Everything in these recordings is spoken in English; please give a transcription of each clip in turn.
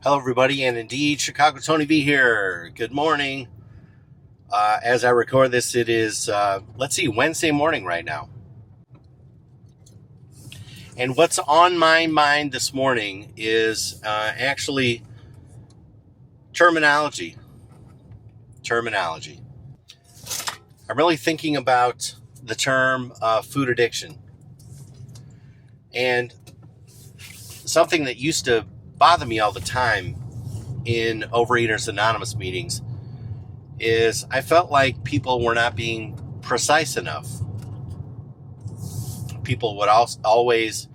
Hello, everybody, and indeed, Chicago Tony V here. Good morning. As I record this, it is, Wednesday morning right now. And what's on my mind this morning is actually terminology. I'm really thinking about the term food addiction. And something that used to bother me all the time in Overeaters Anonymous meetings is I felt like people were not being precise enough. People would always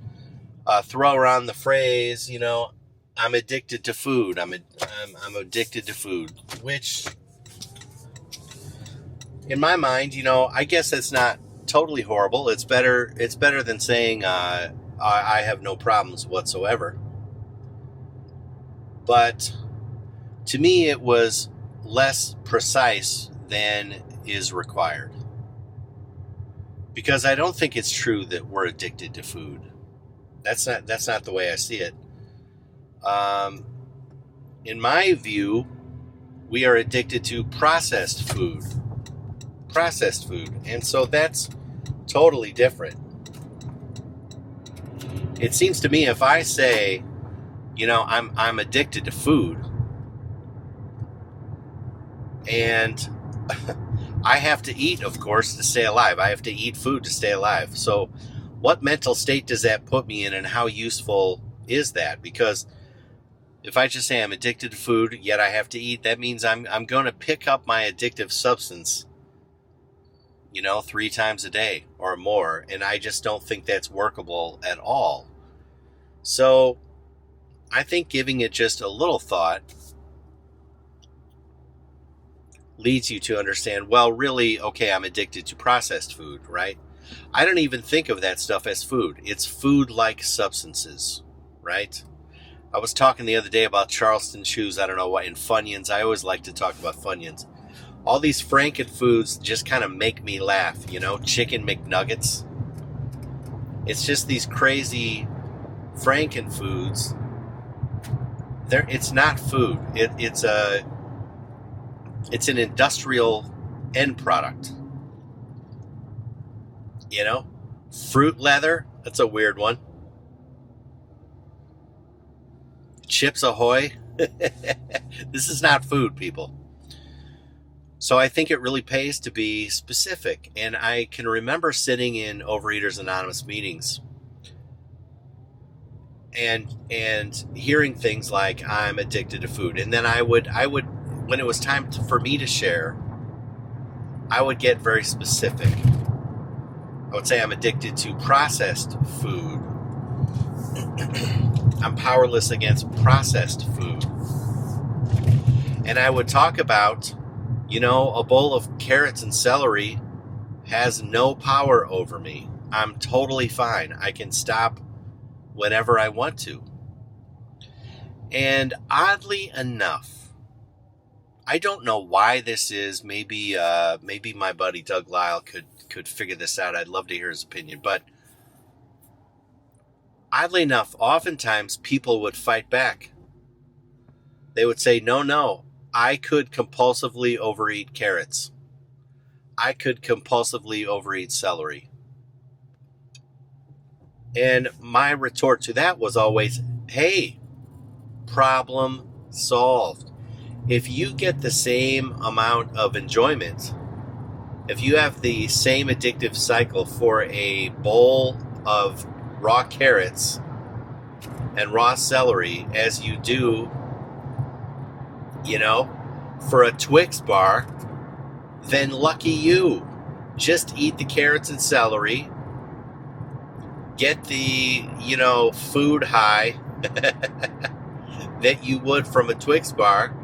throw around the phrase, I'm addicted to food. I'm addicted to food, which in my mind, I guess that's not totally horrible. It's better than saying I have no problems whatsoever. But to me, it was less precise than is required. Because I don't think it's true that we're addicted to food. That's not the way I see it. In my view, we are addicted to processed food. And so that's totally different. It seems to me if I say, I'm addicted to food, and I have to eat, of course, to stay alive. I have to eat food to stay alive. So what mental state does that put me in, and how useful is that? Because if I just say I'm addicted to food, yet I have to eat, that means I'm going to pick up my addictive substance, 3 times a day or more. And I just don't think that's workable at all. So I think giving it just a little thought leads you to understand, well, really, okay, I'm addicted to processed food, right? I don't even think of that stuff as food. It's food-like substances, right? I was talking the other day about Charleston chews, I don't know what, and Funyuns. I always like to talk about Funyuns. All these Franken-foods just kind of make me laugh, Chicken McNuggets. It's just these crazy Franken-foods. It's not food. It's an industrial end product. Fruit leather, that's a weird one. Chips Ahoy. This is not food, people. So I think it really pays to be specific. And I can remember sitting in Overeaters Anonymous meetings and hearing things like I'm addicted to food. And then I would when it was time for me to share, I would get very specific. I would say I'm addicted to processed food. I'm powerless against processed food. And I would talk about, a bowl of carrots and celery has no power over me. I'm totally fine. I can stop whenever I want to. And oddly enough, I don't know why this is. Maybe my buddy Doug Lyle could figure this out. I'd love to hear his opinion. But oddly enough, oftentimes people would fight back. They would say, no, I could compulsively overeat carrots. I could compulsively overeat celery. And my retort to that was always, hey, problem solved. If you get the same amount of enjoyment, if you have the same addictive cycle for a bowl of raw carrots and raw celery as you do, for a Twix bar, then lucky you. Just eat the carrots and celery, get the, food high that you would from a Twix bar,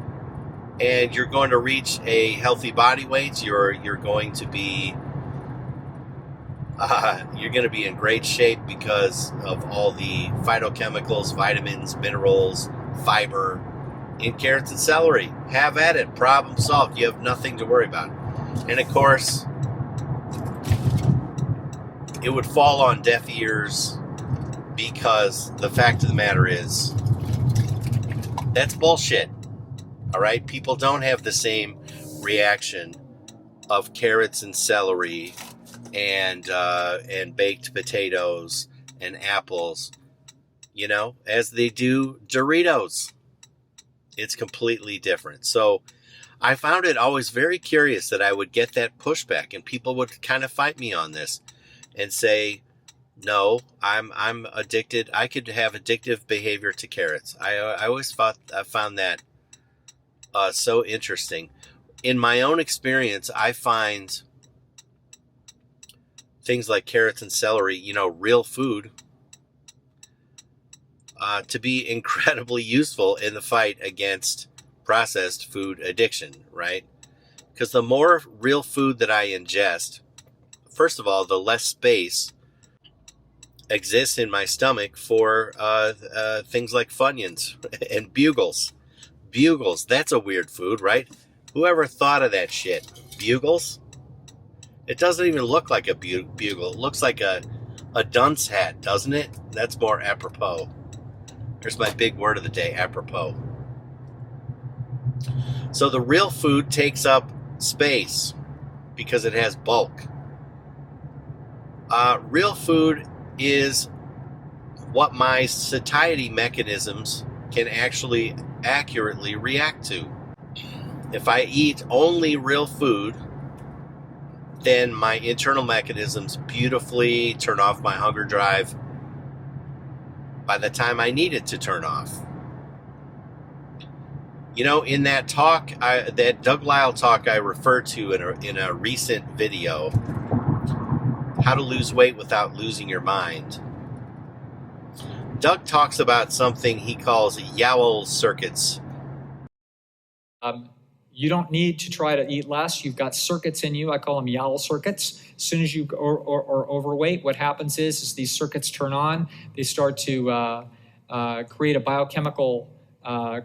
and you're going to reach a healthy body weight. You're going to be in great shape because of all the phytochemicals, vitamins, minerals, fiber in carrots and celery. Have at it. Problem solved. You have nothing to worry about. And of course, it would fall on deaf ears because the fact of the matter is, That's bullshit. All right? People don't have the same reaction of carrots and celery and baked potatoes and apples, as they do Doritos. It's completely different. So I found it always very curious that I would get that pushback, and people would kind of fight me on this and say, no, I'm addicted. I could have addictive behavior to carrots. I always found that so interesting. In my own experience, I find things like carrots and celery, real food, to be incredibly useful in the fight against processed food addiction, right? Because the more real food that I ingest, first of all, the less space exists in my stomach for things like Funyuns and Bugles. Bugles, that's a weird food, right? Whoever thought of that shit? Bugles? It doesn't even look like a bugle. It looks like a dunce hat, doesn't it? That's more apropos. Here's my big word of the day, apropos. So the real food takes up space because it has bulk. Real food is what my satiety mechanisms can actually accurately react to. If I eat only real food, then my internal mechanisms beautifully turn off my hunger drive by the time I need it to turn off. In that talk, that Doug Lyle talk I referred to in a recent video, How to Lose Weight Without Losing Your Mind, Doug talks about something he calls Yowell circuits. You don't need to try to eat less. You've got circuits in you. I call them Yowell circuits. As soon as you are overweight, what happens is these circuits turn on. They start to create a biochemical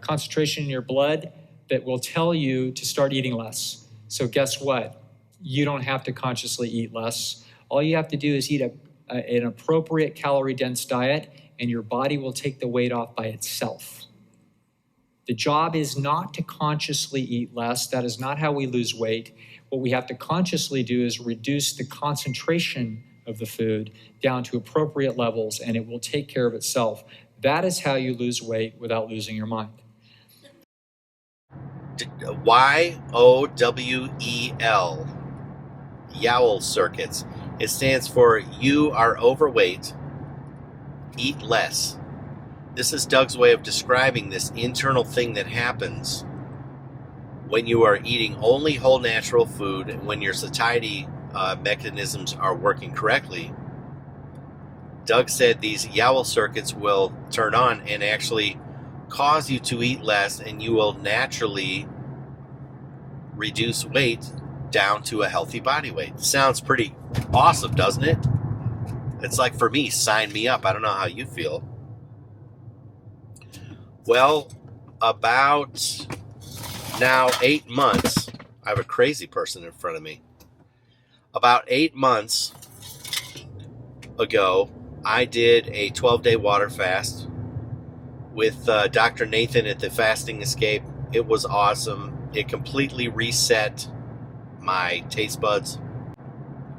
concentration in your blood that will tell you to start eating less. So guess what? You don't have to consciously eat less. All you have to do is eat an appropriate calorie-dense diet, and your body will take the weight off by itself. The job is not to consciously eat less. That is not how we lose weight. What we have to consciously do is reduce the concentration of the food down to appropriate levels, and it will take care of itself. That is how you lose weight without losing your mind. YOWEL, Yowell circuits. It stands for you are overweight, eat less. This is Doug's way of describing this internal thing that happens when you are eating only whole natural food and when your satiety mechanisms are working correctly. Doug said these Yowell circuits will turn on and actually cause you to eat less, and you will naturally reduce weight down to a healthy body weight. Sounds pretty awesome, doesn't it? It's like, for me, sign me up. I don't know how you feel. Well, about now 8 months, I have a crazy person in front of me. About 8 months ago, I did a 12-day water fast with Dr. Nathan at the Fasting Escape. It was awesome. It completely reset my taste buds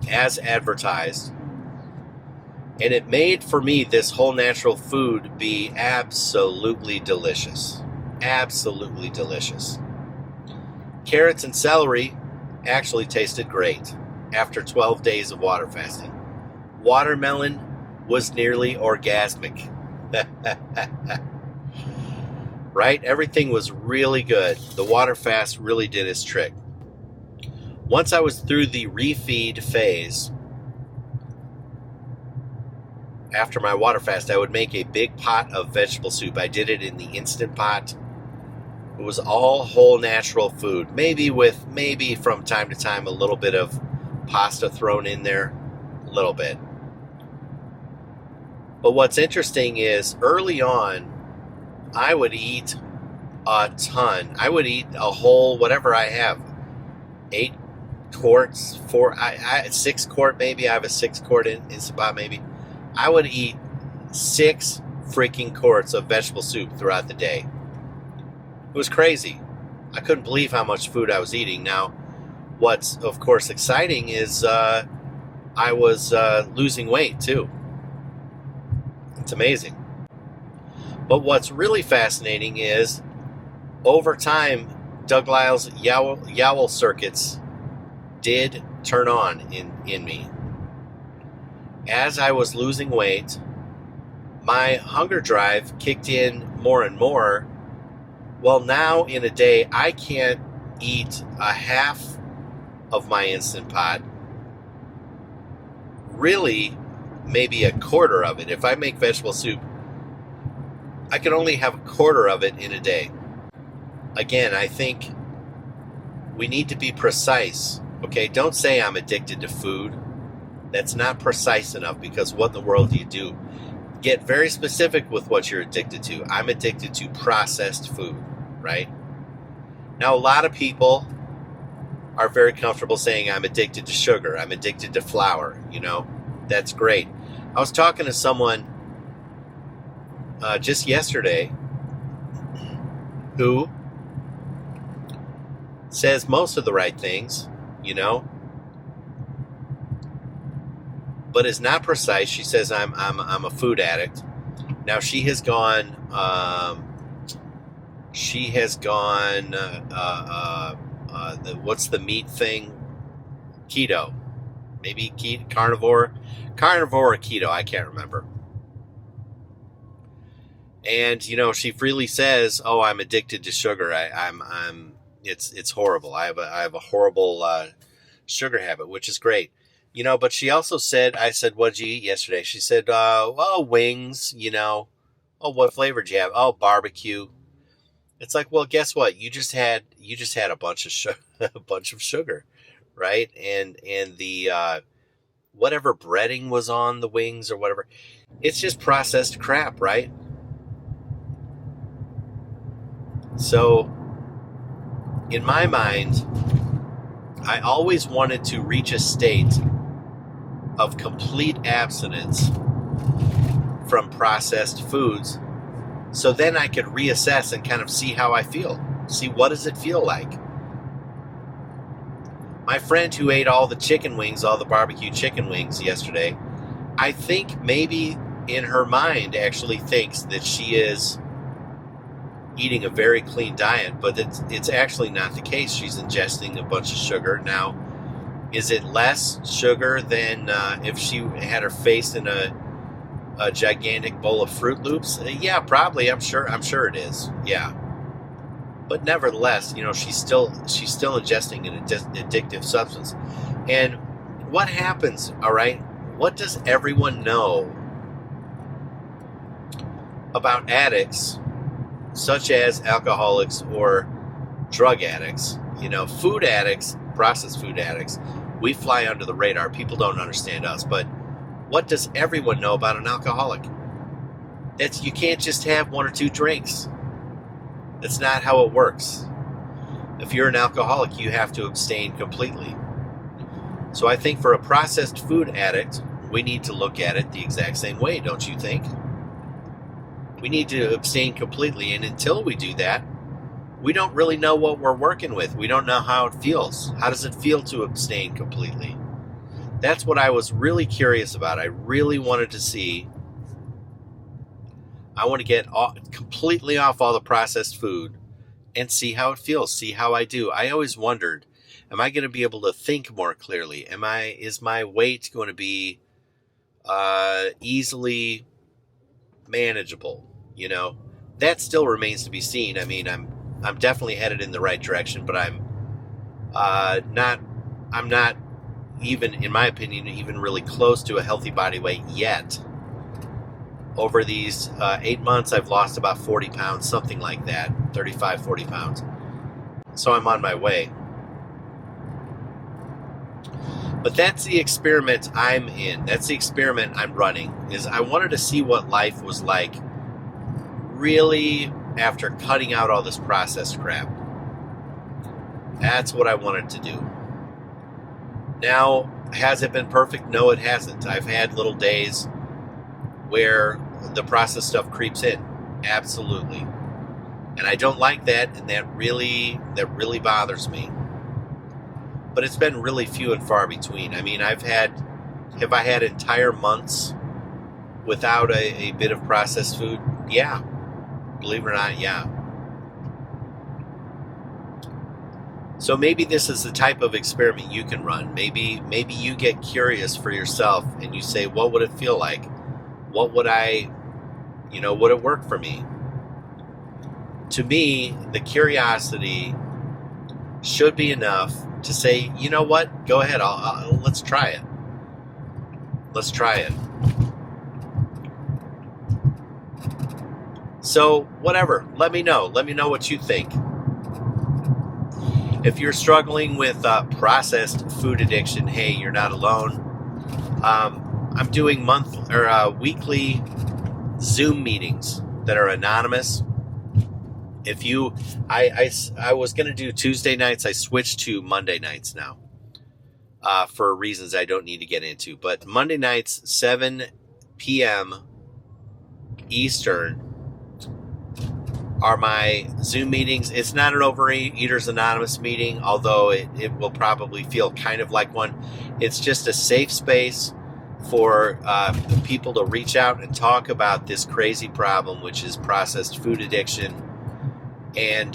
as advertised. And it made for me this whole natural food be absolutely delicious. Absolutely delicious. Carrots and celery actually tasted great after 12 days of water fasting. Watermelon was nearly orgasmic. Right? Everything was really good. The water fast really did its trick. Once I was through the refeed phase, after my water fast, I would make a big pot of vegetable soup. I did it in the Instant Pot. It was all whole natural food. Maybe from time to time a little bit of pasta thrown in there. A little bit. But what's interesting is early on, I would eat a ton. I would eat a whole, whatever I have. 8 quarts, 6 quart maybe. I have a 6 quart Instant Pot maybe. I would eat 6 freaking quarts of vegetable soup throughout the day. It was crazy. I couldn't believe how much food I was eating. Now, what's of course exciting is I was losing weight too. It's amazing. But what's really fascinating is over time, Doug Lyle's yowl circuits did turn on in me. As I was losing weight, my hunger drive kicked in more and more. Well, now in a day, I can't eat a half of my Instant Pot. Really, maybe a quarter of it. If I make vegetable soup, I can only have a quarter of it in a day. Again, I think we need to be precise. Okay, don't say I'm addicted to food. That's not precise enough, because what in the world do you do? Get very specific with what you're addicted to. I'm addicted to processed food, right? Now, a lot of people are very comfortable saying I'm addicted to sugar. I'm addicted to flour, That's great. I was talking to someone just yesterday who says most of the right things, but is not precise. She says I'm a food addict. Now she has gone what's the meat thing? Keto, maybe carnivore or keto. I can't remember. And she freely says, "Oh, I'm addicted to sugar. It's horrible. I have a horrible sugar habit," which is great. But she also said, I said, "What'd you eat yesterday?" She said, wings, "Oh, what flavor did you have?" "Oh, barbecue." It's like, well, guess what? You just had a bunch of a bunch of sugar, right? And the whatever breading was on the wings or whatever, it's just processed crap, right? So, in my mind, I always wanted to reach a state of complete abstinence from processed foods, so then I could reassess and kind of see how I feel. See, what does it feel like? My friend who ate all the barbecue chicken wings yesterday, I think maybe in her mind actually thinks that she is eating a very clean diet, but it's actually not the case. She's ingesting a bunch of sugar. Now, is it less sugar than if she had her face in a gigantic bowl of Fruit Loops? Yeah, probably. I'm sure it is. Yeah, but nevertheless, she's still ingesting an addictive substance. And what happens? All right, what does everyone know about addicts, such as alcoholics or drug addicts? Food addicts, processed food addicts, we fly under the radar. People don't understand us. But what does everyone know about an alcoholic? You can't just have one or two drinks. That's not how it works. If you're an alcoholic, you have to abstain completely. So I think for a processed food addict, we need to look at it the exact same way, don't you think? We need to abstain completely, and until we do that, we don't really know what we're working with. We don't know how it feels. How does it feel to abstain completely? That's what I was really curious about. I really wanted to see. I want to get completely off all the processed food and see how it feels, see how I do. I always wondered, am I going to be able to think more clearly? Is my weight going to be easily manageable? That still remains to be seen. I mean, I'm definitely headed in the right direction, but I'm not even, in my opinion, even really close to a healthy body weight yet. Over these 8 months, I've lost about 40 pounds, something like that, 35, 40 pounds. So I'm on my way. But that's the experiment I'm in. That's the experiment I'm running, is I wanted to see what life was like really after cutting out all this processed crap. That's what I wanted to do. Now, has it been perfect? No, it hasn't. I've had little days where the processed stuff creeps in. Absolutely. And I don't like that, and that really bothers me. But it's been really few and far between. I mean, have I had entire months without a bit of processed food? Yeah. Believe it or not, yeah. So maybe this is the type of experiment you can run. Maybe you get curious for yourself and you say, what would it feel like? What would would it work for me? To me, the curiosity should be enough to say, you know what? Go ahead. Let's try it. Let's try it. So whatever, let me know. Let me know what you think. If you're struggling with processed food addiction, hey, you're not alone. I'm doing weekly Zoom meetings that are anonymous. If you, I was going to do Tuesday nights. I switched to Monday nights now for reasons I don't need to get into. But Monday nights, 7 p.m. Eastern, are my Zoom meetings. It's not an Overeaters Anonymous meeting, although it will probably feel kind of like one. It's just a safe space for people to reach out and talk about this crazy problem, which is processed food addiction, and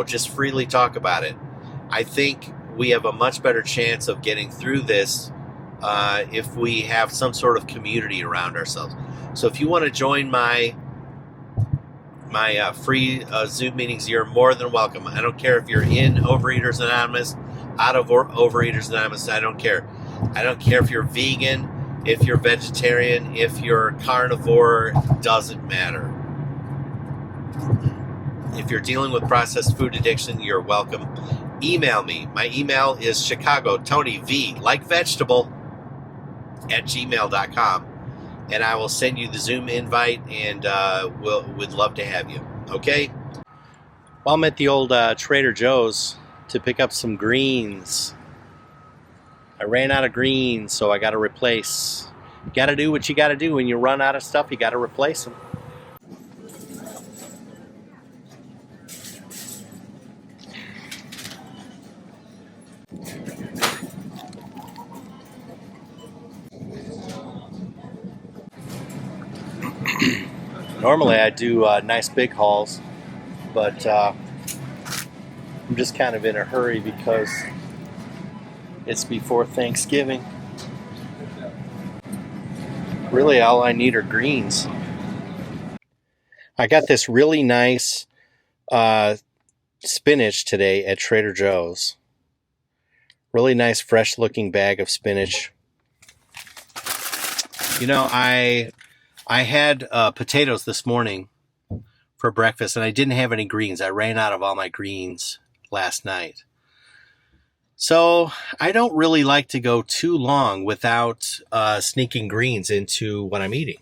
just freely talk about it. I think we have a much better chance of getting through this if we have some sort of community around ourselves. So if you want to join my free Zoom meetings, you're more than welcome. I don't care if you're in Overeaters Anonymous, out of Overeaters Anonymous. I don't care. I don't care if you're vegan, if you're vegetarian, if you're carnivore. Doesn't matter. If you're dealing with processed food addiction, you're welcome. Email me. My email is ChicagoTonyV, like vegetable, @gmail.com. And I will send you the Zoom invite, and would love to have you. Okay? Well, I'm at the old Trader Joe's to pick up some greens. I ran out of greens, so I got to replace. You got to do what you got to do. When you run out of stuff, you got to replace them. Normally I do nice big hauls, but I'm just kind of in a hurry because it's before Thanksgiving. Really, all I need are greens. I got this really nice spinach today at Trader Joe's. Really nice, fresh-looking bag of spinach. I had potatoes this morning for breakfast, and I didn't have any greens. I ran out of all my greens last night. So I don't really like to go too long without sneaking greens into what I'm eating.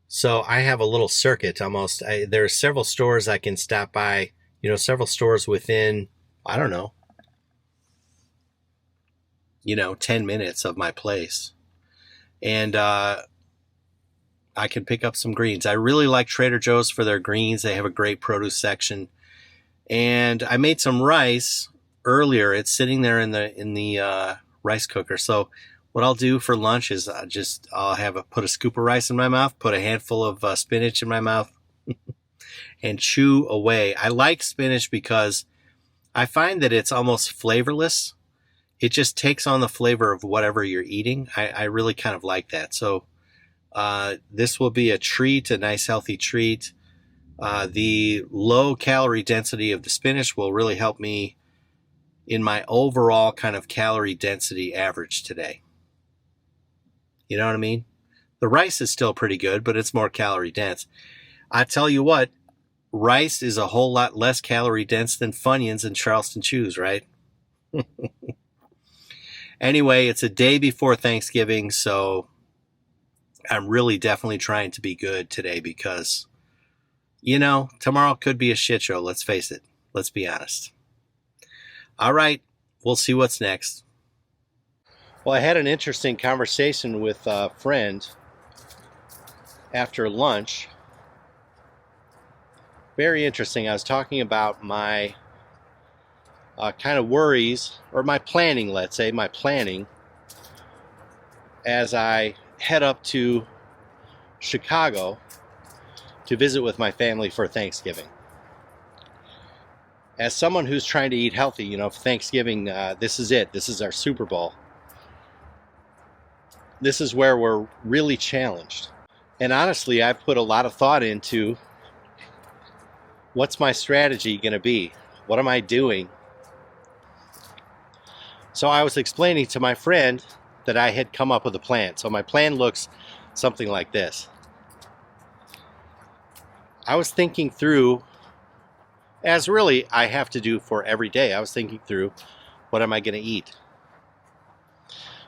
So I have a little circuit almost. There are several stores I can stop by, several stores within, I don't know, 10 minutes of my place. And I can pick up some greens. I really like Trader Joe's for their greens. They have a great produce section. And I made some rice earlier. It's sitting there in the rice cooker. So what I'll do for lunch is I'll put a scoop of rice in my mouth, put a handful of spinach in my mouth, and chew away. I like spinach because I find that it's almost flavorless. It just takes on the flavor of whatever you're eating. I really kind of like that. So this will be a treat, a nice healthy treat. The low calorie density of the spinach will really help me in my overall kind of calorie density average today. You know what I mean? The rice is still pretty good, but it's more calorie dense. I tell you what, rice is a whole lot less calorie dense than Funyuns and Charleston Chews, right? Anyway, it's a day before Thanksgiving, so I'm really definitely trying to be good today because, tomorrow could be a shit show. Let's face it. Let's be honest. All right. We'll see what's next. Well, I had an interesting conversation with a friend after lunch. very interesting. I was talking about my kind of worries, or my planning, let's say, my planning as I head up to Chicago to visit with my family for Thanksgiving. As someone who's trying to eat healthy, you know, for Thanksgiving, this is it. This is our Super Bowl. This is where we're really challenged. And honestly, I've put a lot of thought into what's my strategy going to be? What am I doing? So I was explaining to my friend that I had come up with a plan. So my plan looks something like this. I was thinking through, as really I have to do for every day, I was thinking through, what am I going to eat?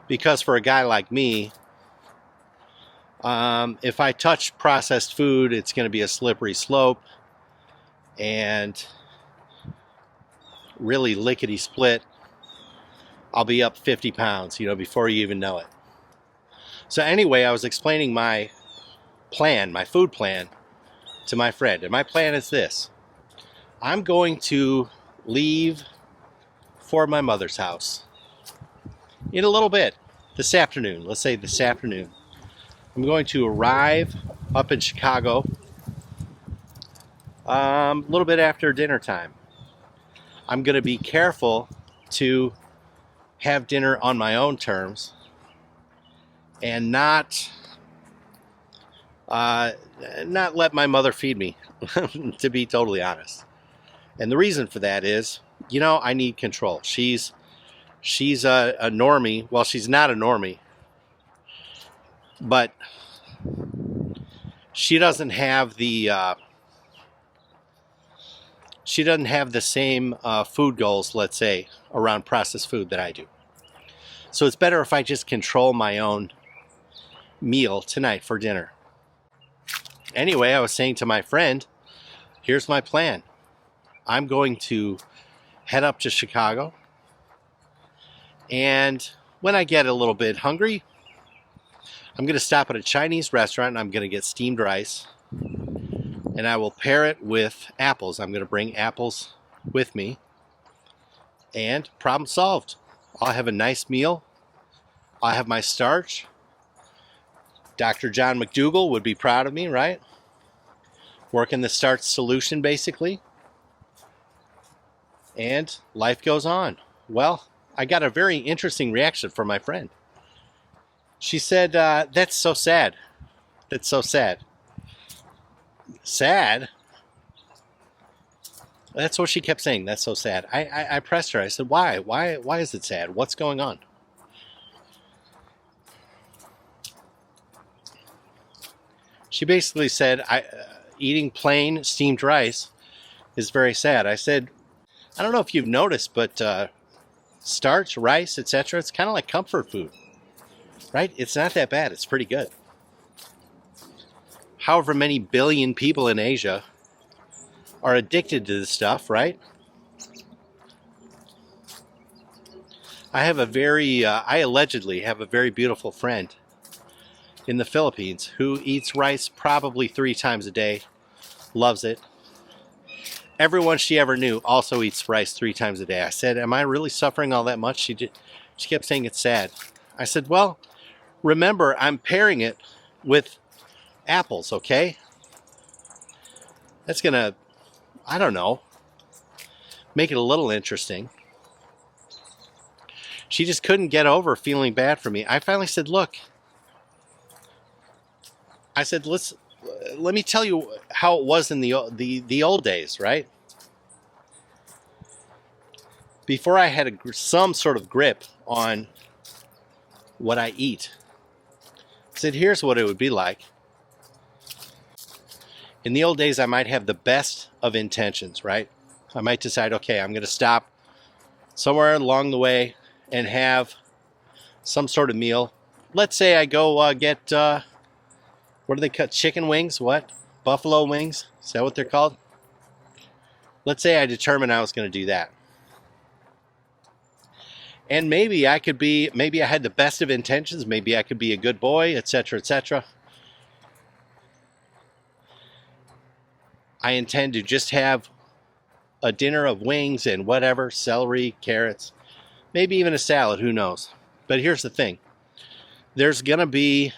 Because for a guy like me, if I touch processed food, it's going to be a slippery slope and really lickety split. I'll be up 50 pounds, you know, before you even know it. So anyway, I was explaining my plan, my food plan, to my friend. And my plan is this. I'm going to leave for my mother's house in a little bit, this afternoon. Let's say this afternoon. I'm going to arrive up in Chicago a little bit after dinner time. I'm going to be careful to have dinner on my own terms and not let my mother feed me, to be totally honest. And the reason for that is, you know, I need control. She's a normie. Well, she's not a normie, but she doesn't have the same food goals, let's say, around processed food that I do. So it's better if I just control my own meal tonight for dinner. Anyway, I was saying to my friend, here's my plan. I'm going to head up to Chicago, and when I get a little bit hungry, I'm going to stop at a Chinese restaurant and I'm going to get steamed rice, and I will pair it with apples. I'm going to bring apples with me, and problem solved. I'll have a nice meal. I'll have my starch. Dr. John McDougall would be proud of me, right? Working the starch solution, basically. And life goes on. Well, I got a very interesting reaction from my friend. She said, that's so sad. That's so sad. Sad? That's what she kept saying. That's so sad. I pressed her. I said, why? Why is it sad? What's going on? She basically said, eating plain steamed rice is very sad. I said, I don't know if you've noticed, but starch, rice, etc., it's kind of like comfort food, right? It's not that bad. It's pretty good. However many billion people in Asia are addicted to this stuff, right? I allegedly have a very beautiful friend in the Philippines who eats rice probably 3 times a day, loves it. Everyone she ever knew also eats rice 3 times a day. I said, am I really suffering all that much? She kept saying it's sad. I said, well, remember, I'm pairing it with apples, okay? That's gonna, I don't know, make it a little interesting. She just couldn't get over feeling bad for me. I finally said, look, I said, let me tell you how it was in the old days, right? Before I had some sort of grip on what I eat. I said, here's what it would be like. In the old days, I might have the best of intentions, right? I might decide, okay, I'm going to stop somewhere along the way and have some sort of meal. Let's say I go get, what do they cut? Chicken wings? What? Buffalo wings? Is that what they're called? Let's say I determined I was going to do that. And maybe I had the best of intentions. Maybe I could be a good boy, etc., etc. I intend to just have a dinner of wings and whatever, celery, carrots, maybe even a salad, who knows. But here's the thing. There's going to be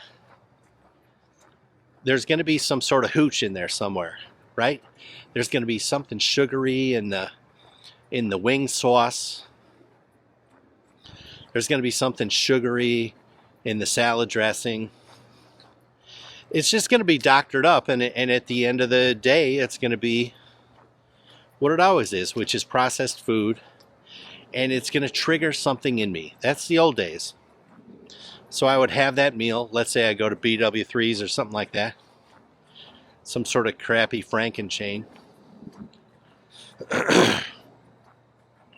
some sort of hooch in there somewhere, right? There's going to be something sugary in the wing sauce. There's going to be something sugary in the salad dressing. It's just going to be doctored up, and at the end of the day, it's going to be what it always is, which is processed food, and it's going to trigger something in me. That's the old days. So I would have that meal. Let's say I go to BW3's or something like that, some sort of crappy Franken chain,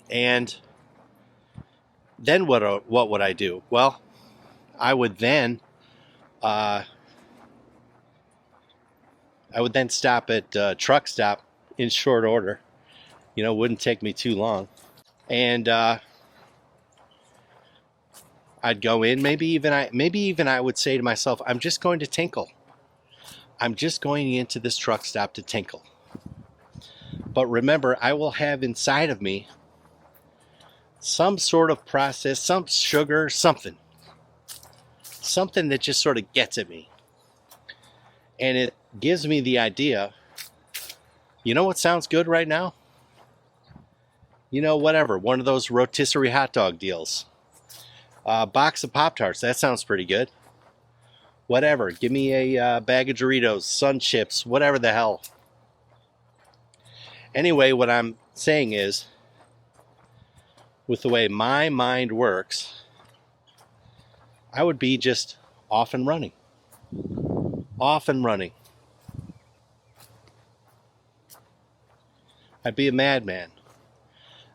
and then what would I do? Well, I would then stop at truck stop in short order. You know, it wouldn't take me too long, and I'd go in. Maybe even I would say to myself, I'm just going to tinkle. I'm just going into this truck stop to tinkle. But remember, I will have inside of me some sort of process, some sugar, something that just sort of gets at me. And it gives me the idea, you know what sounds good right now? You know, whatever, one of those rotisserie hot dog deals. A box of Pop-Tarts, that sounds pretty good. Whatever, give me a bag of Doritos, Sun Chips, whatever the hell. Anyway, what I'm saying is, with the way my mind works, I would be just off and running. Off and running. I'd be a madman.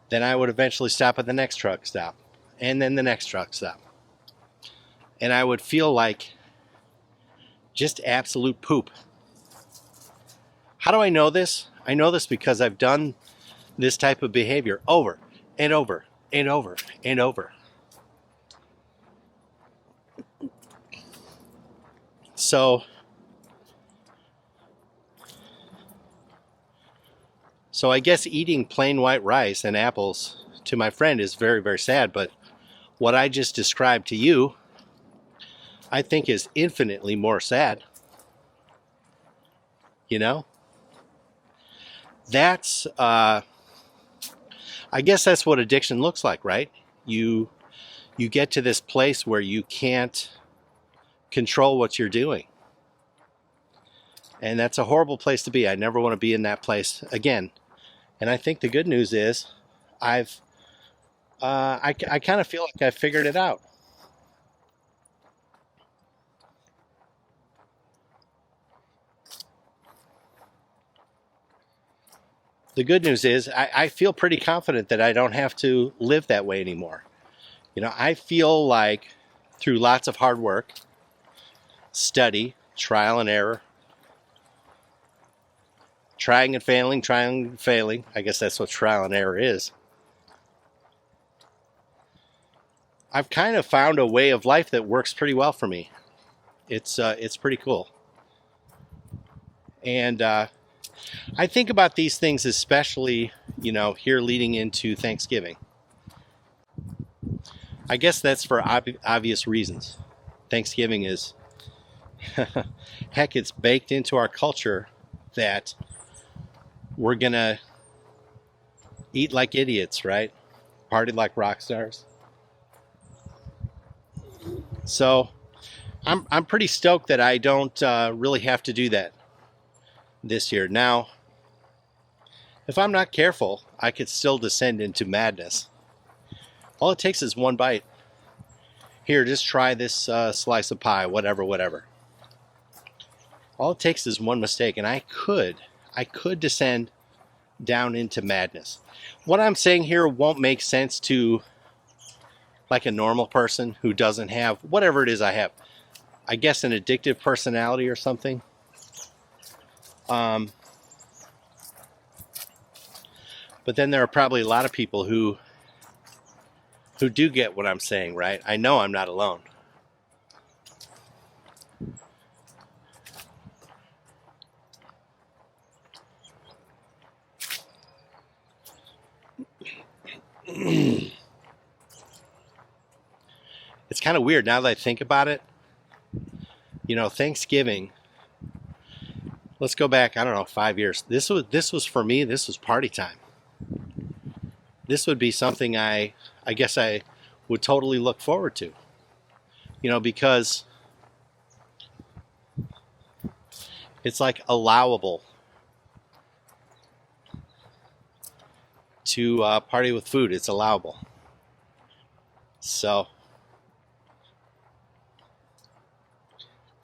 Then I would eventually stop at the next truck stop, and then the next truck stop. And I would feel like just absolute poop. How do I know this? I know this because I've done this type of behavior over and over and over and over. So I guess eating plain white rice and apples to my friend is very, very sad, but what I just described to you, I think is infinitely more sad. You know? That's, I guess that's what addiction looks like, right? You get to this place where you can't control what you're doing. And that's a horrible place to be. I never want to be in that place again. And I think the good news is I kind of feel like I figured it out. The good news is I feel pretty confident that I don't have to live that way anymore. You know, I feel like through lots of hard work, study, trial and error, trying and failing, I guess that's what trial and error is. I've kind of found a way of life that works pretty well for me. It's pretty cool. And I think about these things especially, you know, here leading into Thanksgiving. I guess that's for obvious reasons. Thanksgiving is, heck, it's baked into our culture that we're going to eat like idiots, right? Party like rock stars. So I'm pretty stoked that I don't really have to do that this year. Now, if I'm not careful, I could still descend into madness. All it takes is one bite. Here, just try this slice of pie, whatever. All it takes is one mistake, and I could descend down into madness. What I'm saying here won't make sense to like a normal person who doesn't have whatever it is I have. I guess an addictive personality or something. But then there are probably a lot of people who do get what I'm saying, right? I know I'm not alone. It's kind of weird now that I think about it. You know, Thanksgiving, let's go back, I don't know, 5 years. This was for me, this was party time. This would be something I guess I would totally look forward to. You know, because it's like allowable to party with food. It's allowable. So,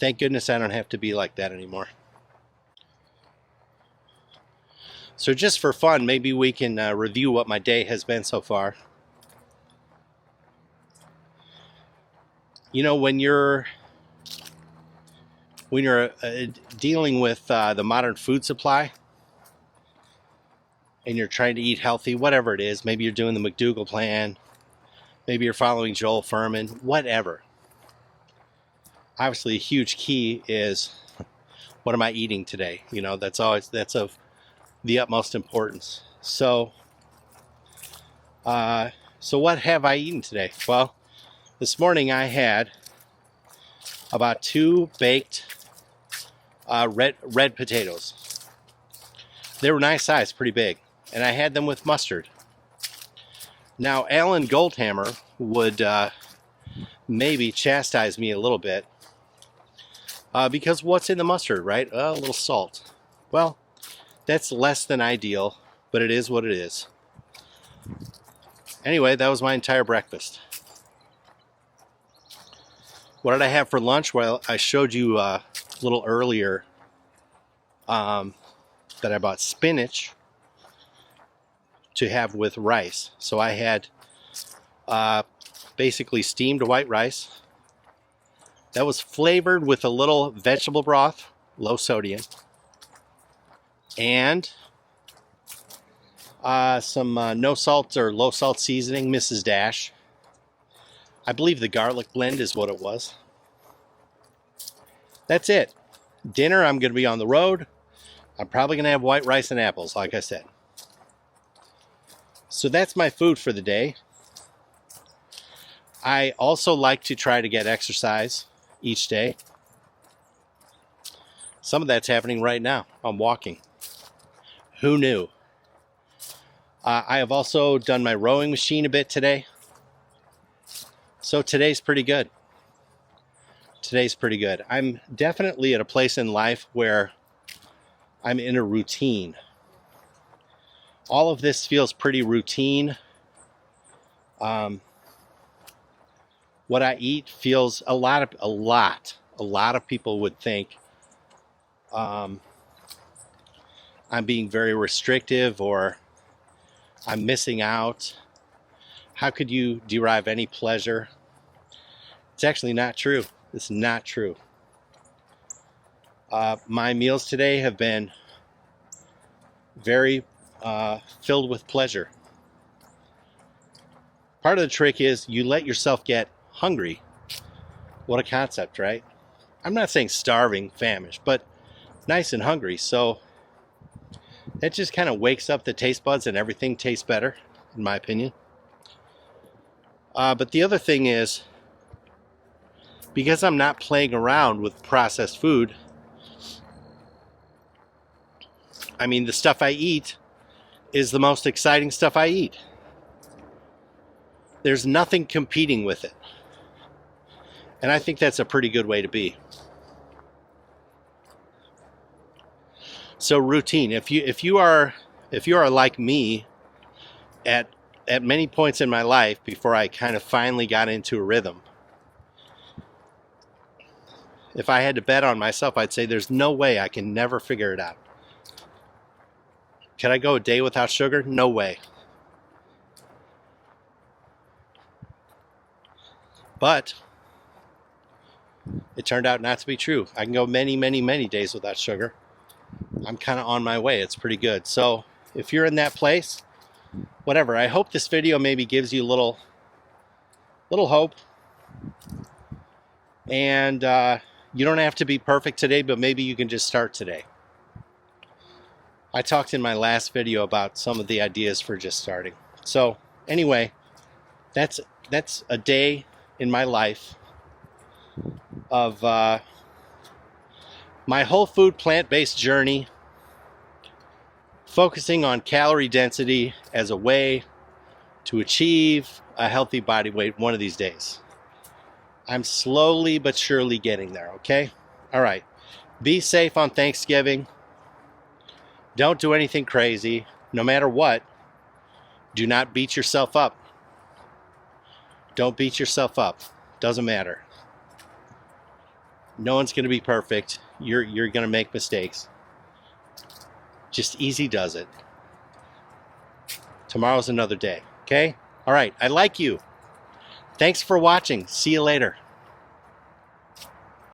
thank goodness I don't have to be like that anymore. So just for fun, maybe we can review what my day has been so far. You know, when you're dealing with the modern food supply and you're trying to eat healthy, whatever it is, maybe you're doing the McDougall plan, maybe you're following Joel Fuhrman, whatever. Obviously, a huge key is, what am I eating today? You know, that's of the utmost importance. So what have I eaten today? Well, this morning I had about 2 baked red potatoes. They were nice size, pretty big, and I had them with mustard. Now, Alan Goldhammer would maybe chastise me a little bit because what's in the mustard, right? A little salt. Well, that's less than ideal, but it is what it is. Anyway, that was my entire breakfast. What did I have for lunch? Well, I showed you a little earlier that I bought spinach to have with rice. So I had basically steamed white rice that was flavored with a little vegetable broth, low sodium, and some no salt or low salt seasoning, Mrs. Dash. I believe the garlic blend is what it was. That's it. Dinner, I'm going to be on the road. I'm probably going to have white rice and apples, like I said. So that's my food for the day. I also like to try to get exercise each day. Some of that's happening right now. I'm walking. Who knew? I have also done my rowing machine a bit today. So today's pretty good. Today's pretty good. I'm definitely at a place in life where I'm in a routine. All of this feels pretty routine. What I eat feels a lot of people would think I'm being very restrictive or I'm missing out. How could you derive any pleasure? It's actually not true. It's not true. My meals today have been very filled with pleasure. Part of the trick is you let yourself get hungry. What a concept, right? I'm not saying starving, famished, but nice and hungry. So that just kind of wakes up the taste buds and everything tastes better, in my opinion. But the other thing is, because I'm not playing around with processed food, I mean, the stuff I eat is the most exciting stuff I eat. There's nothing competing with it. And I think that's a pretty good way to be. So routine. If you are like me at many points in my life before I kind of finally got into a rhythm, if I had to bet on myself, I'd say there's no way I can never figure it out. Can I go a day without sugar? No way. But it turned out not to be true. I can go many, many, many days without sugar. I'm kind of on my way. It's pretty good. So if you're in that place, whatever, I hope this video maybe gives you a little hope. And you don't have to be perfect today, but maybe you can just start today. I talked in my last video about some of the ideas for just starting. So Anyway, that's a day in my life of my whole food plant-based journey, focusing on calorie density as a way to achieve a healthy body weight one of these days. I'm slowly but surely getting there, okay? All right. Be safe on Thanksgiving. Don't do anything crazy. No matter what, do not beat yourself up. Don't beat yourself up. Doesn't matter. No one's going to be perfect. You're going to make mistakes. Just easy does it. Tomorrow's another day, okay? All right. I like you. Thanks for watching. See you later.